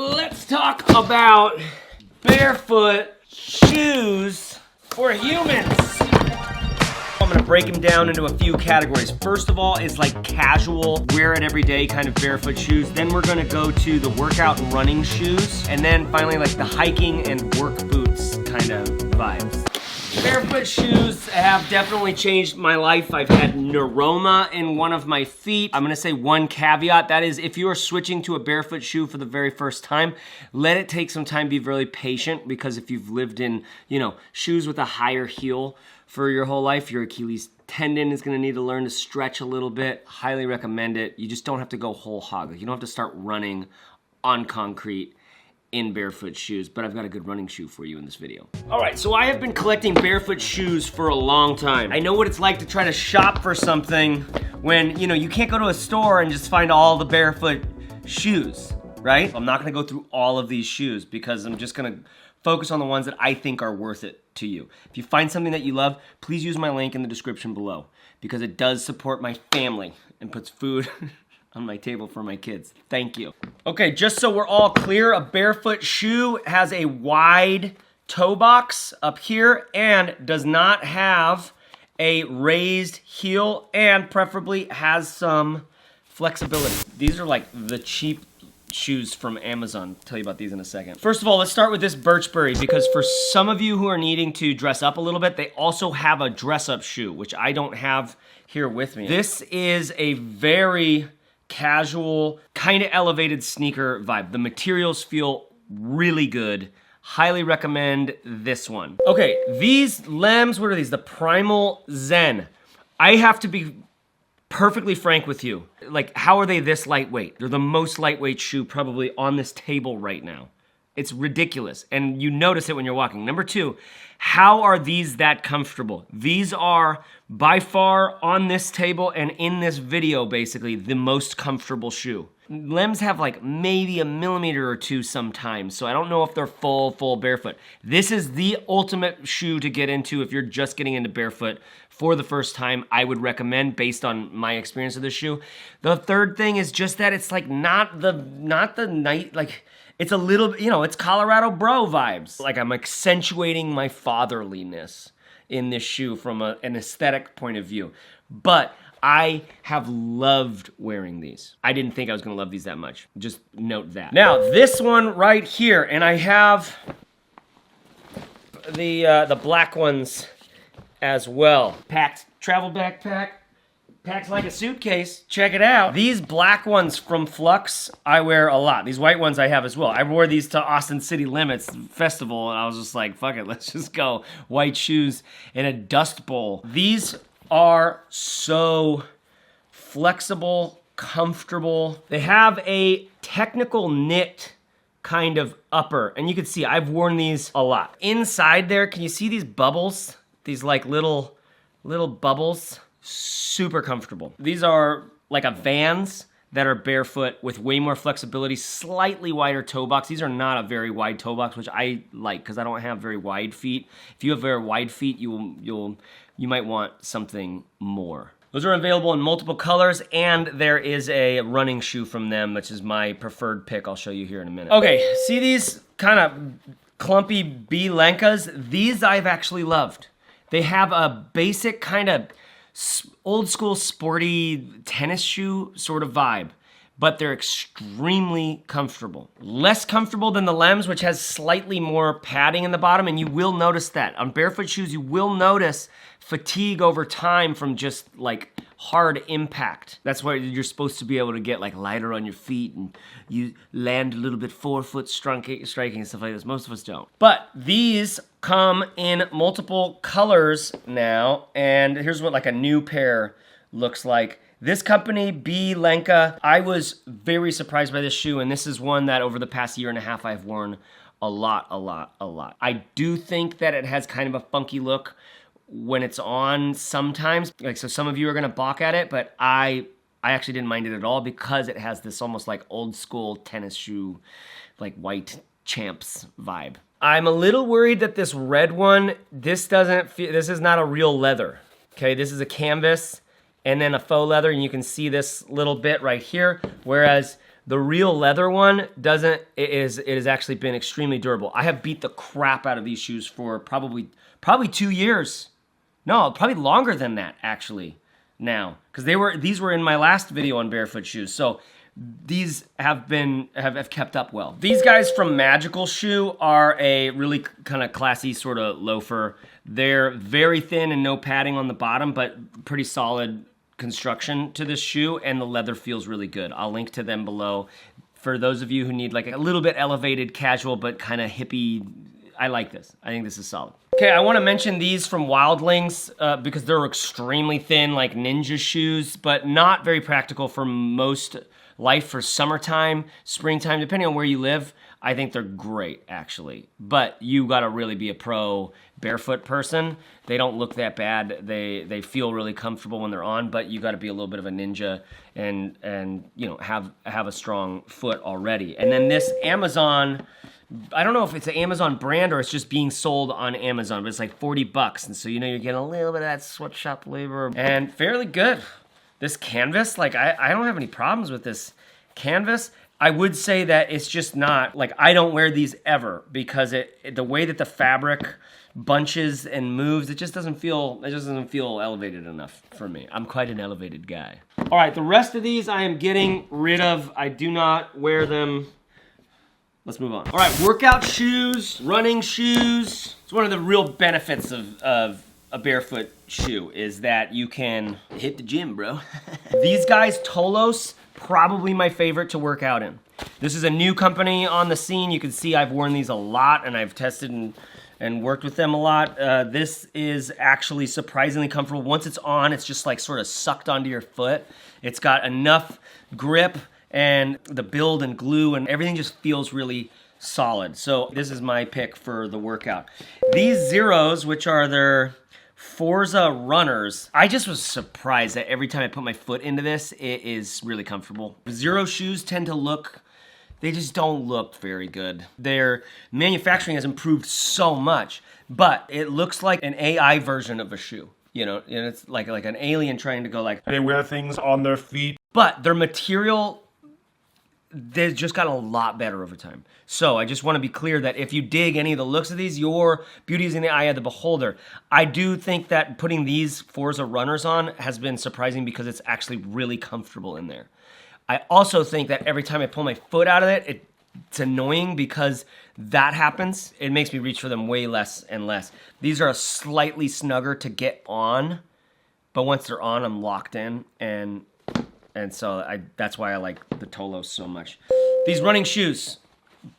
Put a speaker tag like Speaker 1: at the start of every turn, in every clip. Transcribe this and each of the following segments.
Speaker 1: let's talk about barefoot shoes for humans. I'm gonna break them down into a few categories. First of all is like casual, wear it every day kind of barefoot shoes. Then we're gonna go to the workout and running shoes. And then finally like the hiking and work boots kind of vibes. Barefoot shoes have definitely changed my life. I've had neuroma in one of my feet. I'm gonna say one caveat, that is if you are switching to a barefoot shoe for the very first time, let it take some time, be really patient, because if you've lived in, you know, shoes with a higher heel for your whole life, your Achilles tendon is gonna need to learn to stretch a little bit. Highly recommend it. You just don't have to go whole hog. Like, you don't have to start running on concrete in barefoot shoes, but I've got a good running shoe for you in this video. All right, so I have been collecting barefoot shoes for a long time. I know what it's like to try to shop for something when, you know, you can't go to a store and just find all the barefoot shoes, right? I'm not gonna go through all of these shoes because I'm just gonna focus on the ones that I think are worth it to you. If you find something that you love, please use my link in the description below because it does support my family and puts food on my table for my kids. Thank you. Okay, just so we're all clear, a barefoot shoe has a wide toe box up here and does not have a raised heel and preferably has some flexibility. These are like the cheap shoes from Amazon. I'll tell you about these in a second. First of all, let's start with this Birchberry because for some of you who are needing to dress up a little bit, they also have a dress up shoe, which I don't have here with me. This is a very casual, kind of elevated sneaker vibe. The materials feel really good. Highly recommend this one. Okay, these Lems, what are these? The Primal Zen. I have to be perfectly frank with you. Like, how are they this lightweight? They're the most lightweight shoe probably on this table right now. It's ridiculous, and you notice it when you're walking. Number two, how are these that comfortable? These are by far on this table and in this video basically the most comfortable shoe. Lems have like maybe a millimeter or two sometimes, so I don't know if they're full barefoot. This is the ultimate shoe to get into if you're just getting into barefoot for the first time. I would recommend based on my experience of this shoe. The third thing is just that it's like not the night, like it's a little, you know, it's Colorado bro vibes. Like I'm accentuating my fatherliness in this shoe from an aesthetic point of view. But I have loved wearing these. I didn't think I was gonna love these that much. Just note that. Now, this one right here, and I have the black ones as well. Packed travel backpack. Packs like a suitcase. Check it out. These black ones from Flux, I wear a lot. These white ones I have as well. I wore these to Austin City Limits Festival, and I was just like, fuck it, let's just go. White shoes in a Dust Bowl. These are so flexible, comfortable. They have a technical knit kind of upper, and you can see I've worn these a lot. Inside there, can you see these bubbles? These like little bubbles. Super comfortable. These are like a Vans that are barefoot with way more flexibility, slightly wider toe box. These are not a very wide toe box, which I like because I don't have very wide feet. If you have very wide feet, you might want something more. Those are available in multiple colors, and there is a running shoe from them, which is my preferred pick. I'll show you here in a minute. Okay, see these kind of clumpy B Lenkas? These I've actually loved. They have a basic kind of old school sporty tennis shoe sort of vibe, but they're extremely comfortable. Less comfortable than the Lems, which has slightly more padding in the bottom, and you will notice that. On barefoot shoes, you will notice fatigue over time from just like hard impact. That's why you're supposed to be able to get like lighter on your feet and you land a little bit forefoot striking and stuff like this. Most of us don't. But these come in multiple colors now, and here's what like a new pair looks like. This company, B Lenka, I was very surprised by this shoe, and this is one that over the past year and a half I've worn a lot. I do think that it has kind of a funky look when it's on sometimes. Like, so some of you are gonna balk at it, but I actually didn't mind it at all because it has this almost like old school tennis shoe, like white champs vibe. I'm a little worried that this red one, this is not a real leather, okay? This is a canvas and then a faux leather, and you can see this little bit right here, whereas The real leather one doesn't, it has actually been extremely durable. I have beat the crap out of these shoes for probably 2 years. No, probably longer than that actually now. Because these were in my last video on barefoot shoes. So these have kept up well. These guys from Magical Shoe are a really kind of classy sort of loafer. They're very thin and no padding on the bottom, but pretty solid construction to this shoe, and the leather feels really good. I'll link to them below. For those of you who need like a little bit elevated casual, but kind of hippie, I like this. I think this is solid. Okay, I want to mention these from Lynks because they're extremely thin, like ninja shoes, but not very practical for most life for summertime, springtime, depending on where you live. I think they're great, actually. But you gotta really be a pro barefoot person. They don't look that bad. They feel really comfortable when they're on, but you gotta be a little bit of a ninja and you know, have a strong foot already. And then this Amazon, I don't know if it's an Amazon brand or it's just being sold on Amazon, but it's like 40 bucks. And so, you know, you're getting a little bit of that sweatshop labor and fairly good. This canvas, like I don't have any problems with this canvas. I would say that it's just not, like I don't wear these ever because the way that the fabric bunches and moves, it just doesn't feel elevated enough for me. I'm quite an elevated guy. All right, the rest of these I am getting rid of. I do not wear them. Let's move on. All right, workout shoes, running shoes. It's one of the real benefits of a barefoot shoe is that you can hit the gym, bro. These guys, Tolos, probably my favorite to work out in. This is a new company on the scene. You can see I've worn these a lot and I've tested and worked with them a lot. This is actually surprisingly comfortable. Once it's on, it's just like sort of sucked onto your foot. It's got enough grip and the build and glue and everything just feels really solid. So this is my pick for the workout. These Zeros, which are their Forza runners, I just was surprised that every time I put my foot into this, it is really comfortable. Zero shoes tend to look, they just don't look very good. Their manufacturing has improved so much, but it looks like an AI version of a shoe. You know, and it's like an alien trying to go like,
Speaker 2: they wear things on their feet.
Speaker 1: But their material, they've just got a lot better over time. So I just want to be clear that if you dig any of the looks of these, your beauty is in the eye of the beholder. I do think that putting these Forza runners on has been surprising because it's actually really comfortable in there. I also think that every time I pull my foot out of it, it's annoying because that happens. It makes me reach for them way less and less. These are slightly snugger to get on, but once they're on, I'm locked in, and so that's why I like the Tolos so much. These running shoes,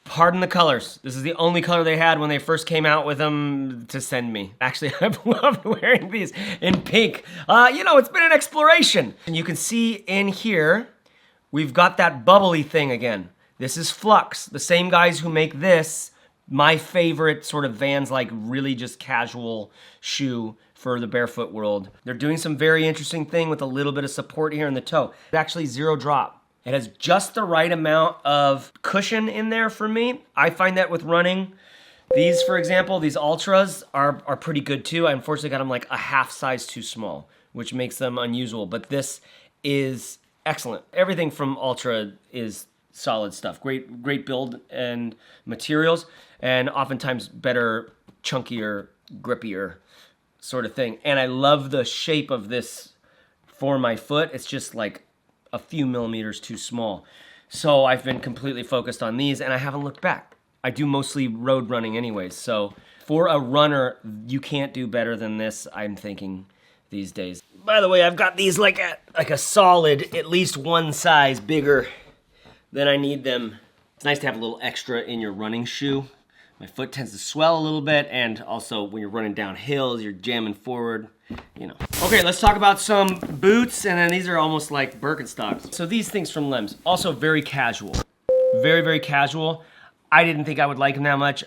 Speaker 1: pardon the colors. This is the only color they had when they first came out with them to send me. Actually, I've loved wearing these in pink. You know, it's been an exploration. And you can see in here, we've got that bubbly thing again. This is Flux, the same guys who make this, my favorite sort of Vans, like really just casual shoe for the barefoot world. They're doing some very interesting thing with a little bit of support here in the toe. It's actually zero drop. It has just the right amount of cushion in there for me. I find that with running. These, for example, these Ultras are pretty good too. I unfortunately got them like a half size too small, which makes them unusual, but this is excellent. Everything from Ultra is solid stuff. Great build and materials, and oftentimes better, chunkier, grippier sort of thing. And I love the shape of this for my foot. It's just like a few millimeters too small. So I've been completely focused on these and I haven't looked back. I do mostly road running anyways. So for a runner, you can't do better than this, I'm thinking, these days. By the way, I've got these like a solid, at least one size bigger than I need them. It's nice to have a little extra in your running shoe. My foot tends to swell a little bit, and also when you're running down hills, you're jamming forward, you know. Okay, let's talk about some boots, and then these are almost like Birkenstocks. So these things from Lynks, also very casual. Very, very casual. I didn't think I would like them that much.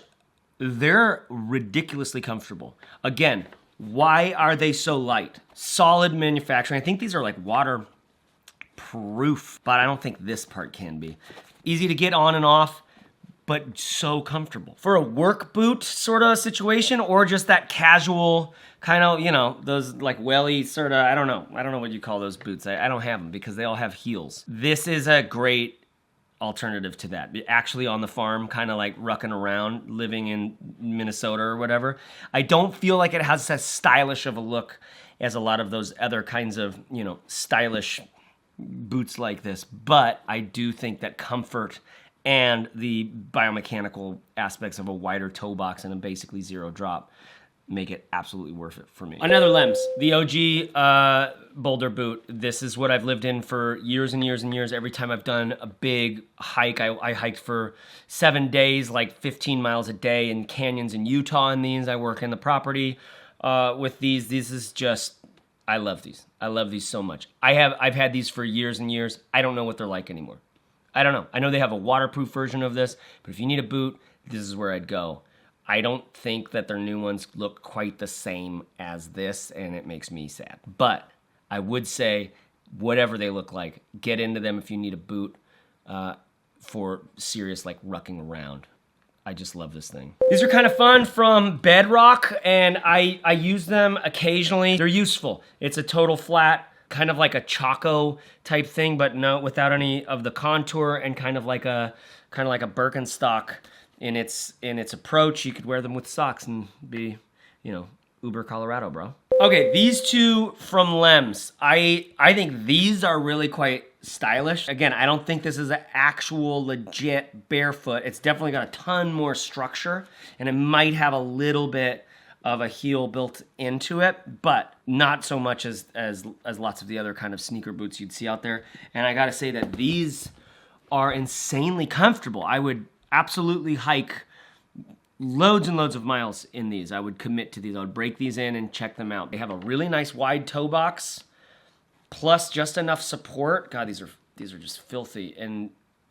Speaker 1: They're ridiculously comfortable. Again, why are they so light? Solid manufacturing. I think these are like waterproof, but I don't think this part can be. Easy to get on and off, but so comfortable. For a work boot sort of situation, or just that casual kind of, you know, those like welly sort of, I don't know what you call those boots. I don't have them because they all have heels. This is a great alternative to that. Actually on the farm, kind of like rucking around, living in Minnesota or whatever. I don't feel like it has as stylish of a look as a lot of those other kinds of, you know, stylish boots like this. But I do think that comfort and the biomechanical aspects of a wider toe box and a basically zero drop make it absolutely worth it for me. Another Lynks, the OG boulder boot. This is what I've lived in for years and years and years. Every time I've done a big hike, I hiked for 7 days, like 15 miles a day in canyons in Utah in these. I work in the property with these. This is just, I love these. I love these so much. I've had these for years and years. I don't know what they're like anymore. I don't know. I know they have a waterproof version of this, but if you need a boot, this is where I'd go. I don't think that their new ones look quite the same as this, and it makes me sad. But I would say, whatever they look like, get into them if you need a boot for serious, like, rucking around. I just love this thing. These are kind of fun from Bedrock, and I use them occasionally. They're useful. It's a total flat, kind of like a Choco type thing, but no, without any of the contour, and kind of like a Birkenstock in its approach. You could wear them with socks and be, you know, Uber Colorado, bro. Okay, these two from Lynks. I think these are really quite stylish. Again, I don't think this is an actual legit barefoot. It's definitely got a ton more structure, and it might have a little bit of a heel built into it, but not so much as lots of the other kind of sneaker boots you'd see out there. And I gotta say that these are insanely comfortable. I would absolutely hike loads and loads of miles in these. I would commit to these. I would break these in and check them out. They have a really nice wide toe box, plus just enough support. God, these are just filthy. And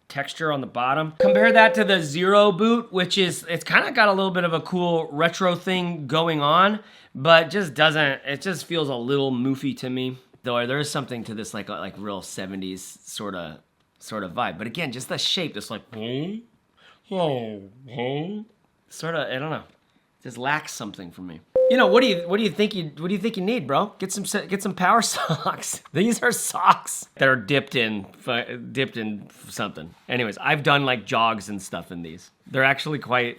Speaker 1: texture on the bottom. Compare that to the Zero boot, which is, it's kind of got a little bit of a cool retro thing going on, but just doesn't, it just feels a little moofy to me. Though there is something to this like real 70s sort of vibe. But again, just the shape, just like, sort of, I don't know, just lacks something for me. You know, what do you think you need, bro? Get some power socks. These are socks that are dipped in something. Anyways, I've done like jogs and stuff in these. They're actually quite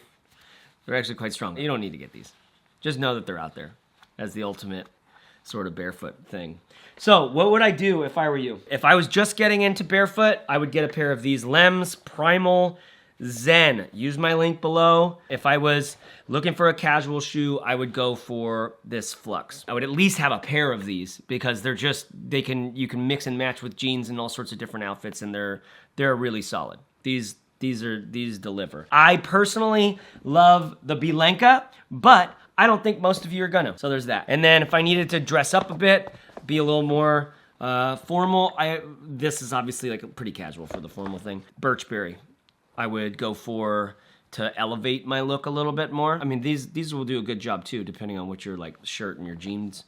Speaker 1: strong. You don't need to get these. Just know that they're out there as the ultimate sort of barefoot thing. So what would I do if I were you? If I was just getting into barefoot, I would get a pair of these Lynks Primal Zen. Use my link below. If I was looking for a casual shoe, I would go for this Flux. I would at least have a pair of these because they're just, you can mix and match with jeans and all sorts of different outfits, and they're really solid. These deliver. I personally love the Bilenka, but I don't think most of you are gonna. So there's that. And then if I needed to dress up a bit, be a little more formal, this is obviously like pretty casual for the formal thing. Birchberry. I would go for to elevate my look a little bit more. I mean, these will do a good job too, depending on what your like shirt and your jeans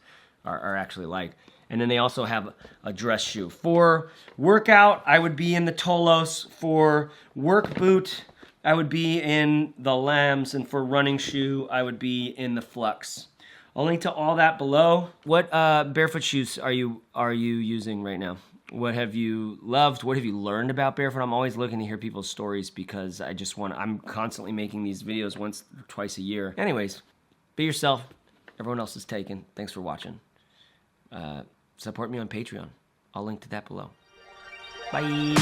Speaker 1: are actually like. And then they also have a dress shoe. For workout, I would be in the Tolos. For work boot, I would be in the Lambs. And for running shoe, I would be in the Flux. I'll link to all that below. What barefoot shoes are you using right now? What have you loved? What have you learned about barefoot? I'm always looking to hear people's stories because I'm constantly making these videos once or twice a year. Anyways, be yourself. Everyone else is taken. Thanks for watching. Support me on Patreon. I'll link to that below. Bye.